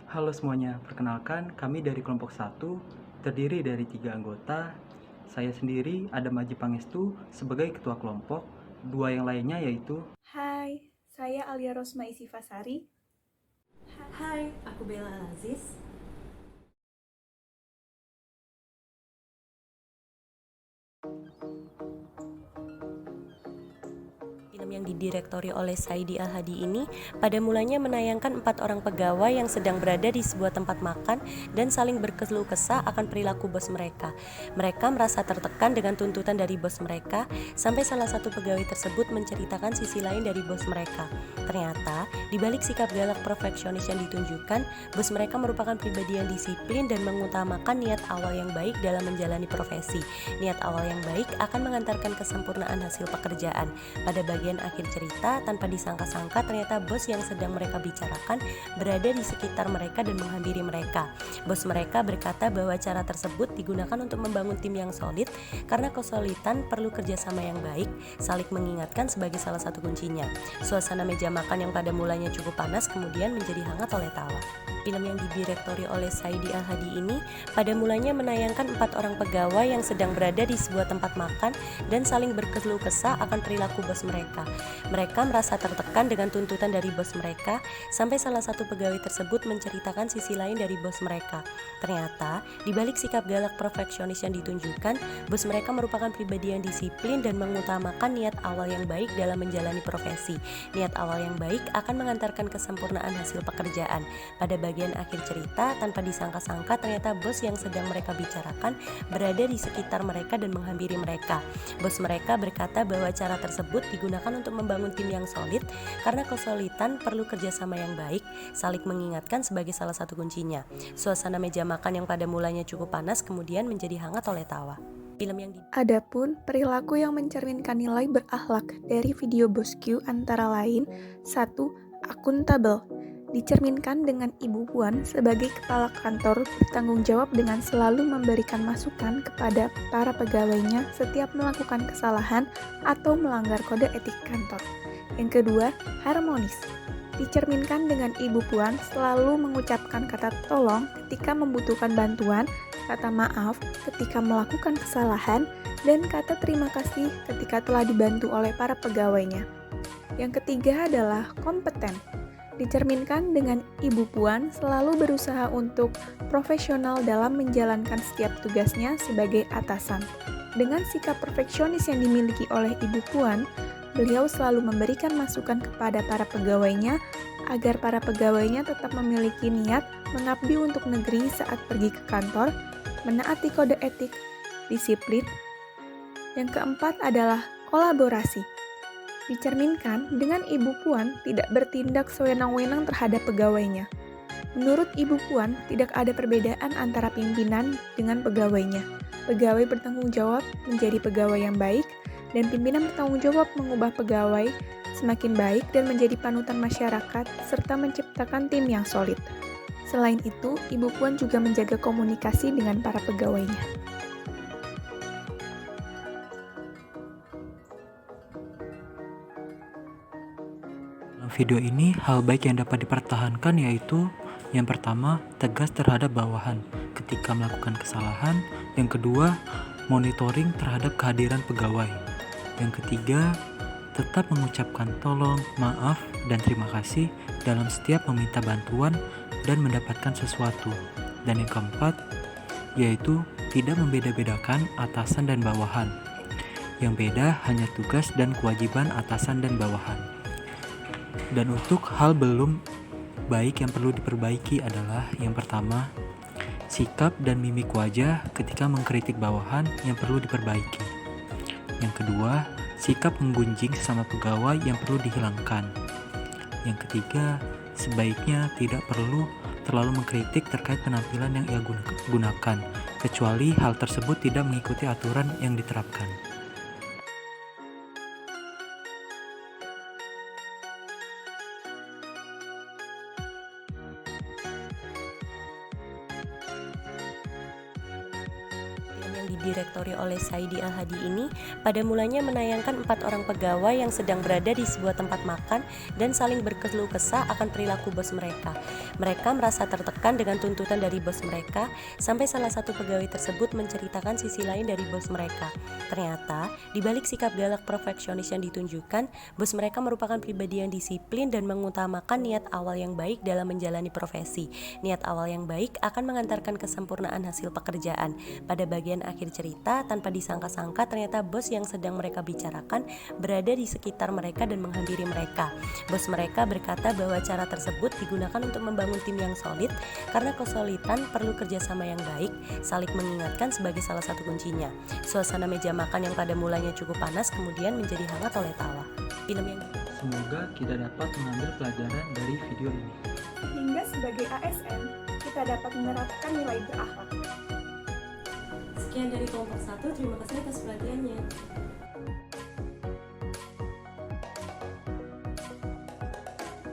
Halo semuanya, perkenalkan kami dari kelompok satu terdiri dari 3 anggota. Saya sendiri Adam Aji Pangestu sebagai ketua kelompok, dua yang lainnya yaitu Hai, saya Alia Rosma Isifasari. Hai, aku Bella Aziz. Film yang didirektori oleh Saidi Al-Hadi ini pada mulanya menayangkan 4 orang pegawai yang sedang berada di sebuah tempat makan dan saling berkeluh kesah akan perilaku bos mereka. Mereka merasa tertekan dengan tuntutan dari bos mereka, sampai salah satu pegawai tersebut menceritakan sisi lain dari bos mereka. Ternyata, di balik sikap galak perfeksionis yang ditunjukkan, bos mereka merupakan pribadi yang disiplin dan mengutamakan niat awal yang baik dalam menjalani profesi. Niat awal yang baik akan mengantarkan kesempurnaan hasil pekerjaan. Pada bagian akhir cerita, tanpa disangka-sangka ternyata bos yang sedang mereka bicarakan berada di sekitar mereka dan menghampiri mereka. Bos mereka berkata bahwa cara tersebut digunakan untuk membangun tim yang solid, karena kesulitan perlu kerjasama yang baik, saling mengingatkan sebagai salah satu kuncinya. Suasana meja makan yang pada mulanya cukup panas kemudian menjadi hangat oleh tawa. Film yang didirektori oleh Saidi Al-Hadi ini pada mulanya menayangkan 4 orang pegawai yang sedang berada di sebuah tempat makan dan saling berkeluh kesah akan perilaku bos mereka. Mereka merasa tertekan dengan tuntutan dari bos mereka, sampai salah satu pegawai tersebut menceritakan sisi lain dari bos mereka. Ternyata, di balik sikap galak perfeksionis yang ditunjukkan, bos mereka merupakan pribadi yang disiplin dan mengutamakan niat awal yang baik dalam menjalani profesi. Niat awal yang baik akan mengantarkan kesempurnaan hasil pekerjaan. Pada bagian akhir cerita, tanpa disangka-sangka ternyata bos yang sedang mereka bicarakan berada di sekitar mereka dan menghampiri mereka. Bos mereka berkata bahwa cara tersebut digunakan untuk membangun tim yang solid, karena kesulitan perlu kerjasama yang baik, saling mengingatkan sebagai salah satu kuncinya. Suasana meja makan yang pada mulanya cukup panas kemudian menjadi hangat oleh tawa. Film yang Adapun perilaku yang mencerminkan nilai berakhlak dari video Bosku antara lain: 1. Akuntabel. Dicerminkan dengan Ibu Puan sebagai kepala kantor bertanggung jawab dengan selalu memberikan masukan kepada para pegawainya setiap melakukan kesalahan atau melanggar kode etik kantor. Yang kedua, harmonis. Dicerminkan dengan Ibu Puan selalu mengucapkan kata tolong ketika membutuhkan bantuan, kata maaf ketika melakukan kesalahan, dan kata terima kasih ketika telah dibantu oleh para pegawainya. Yang ketiga adalah kompeten. Dicerminkan dengan Ibu Puan selalu berusaha untuk profesional dalam menjalankan setiap tugasnya sebagai atasan. Dengan sikap perfeksionis yang dimiliki oleh Ibu Puan, beliau selalu memberikan masukan kepada para pegawainya agar para pegawainya tetap memiliki niat mengabdi untuk negeri saat pergi ke kantor, menaati kode etik, disiplin. Yang keempat adalah kolaborasi. Dicerminkan dengan Ibu Puan tidak bertindak sewenang-wenang terhadap pegawainya. Menurut Ibu Puan, tidak ada perbedaan antara pimpinan dengan pegawainya. Pegawai bertanggung jawab menjadi pegawai yang baik, dan pimpinan bertanggung jawab mengubah pegawai semakin baik dan menjadi panutan masyarakat, serta menciptakan tim yang solid. Selain itu, Ibu Puan juga menjaga komunikasi dengan para pegawainya. dalam video ini hal baik yang dapat dipertahankan yaitu yang pertama, tegas terhadap bawahan ketika melakukan kesalahan. Yang kedua, monitoring terhadap kehadiran pegawai. Yang ketiga, tetap mengucapkan tolong, maaf, dan terima kasih dalam setiap meminta bantuan dan mendapatkan sesuatu. Dan yang keempat, yaitu tidak membeda-bedakan atasan dan bawahan. Yang beda hanya tugas dan kewajiban atasan dan bawahan. Dan untuk hal belum baik yang perlu diperbaiki adalah yang pertama, sikap dan mimik wajah ketika mengkritik bawahan yang perlu diperbaiki. Yang kedua, sikap menggunjing sesama pegawai yang perlu dihilangkan. Yang ketiga, sebaiknya tidak perlu terlalu mengkritik terkait penampilan yang ia gunakan, kecuali hal tersebut tidak mengikuti aturan yang diterapkan. Film yang yang didirektori oleh Saidi Al-Hadi ini pada mulanya menayangkan 4 orang pegawai yang sedang berada di sebuah tempat makan dan saling berkeluh kesah akan perilaku bos mereka. Mereka merasa tertekan dengan tuntutan dari bos mereka, sampai salah satu pegawai tersebut menceritakan sisi lain dari bos mereka. Ternyata, di balik sikap galak perfeksionis yang ditunjukkan, bos mereka merupakan pribadi yang disiplin dan mengutamakan niat awal yang baik dalam menjalani profesi. Niat awal yang baik akan mengantarkan kesempurnaan hasil pekerjaan. Pada bagian akhir cerita, tanpa disangka-sangka ternyata bos yang sedang mereka bicarakan berada di sekitar mereka dan menghampiri mereka. Bos mereka berkata bahwa cara tersebut digunakan untuk membangun tim yang solid, karena kesolidan perlu kerjasama yang baik, saling mengingatkan sebagai salah satu kuncinya. Suasana meja makan yang pada mulanya cukup panas kemudian menjadi hangat oleh tawa. Film yang Semoga kita dapat mengambil pelajaran dari video ini. Sehingga sebagai ASN, kita dapat menerapkan nilai berakhlak. Sekian dari kelompok 1, terima kasih atas perhatiannya.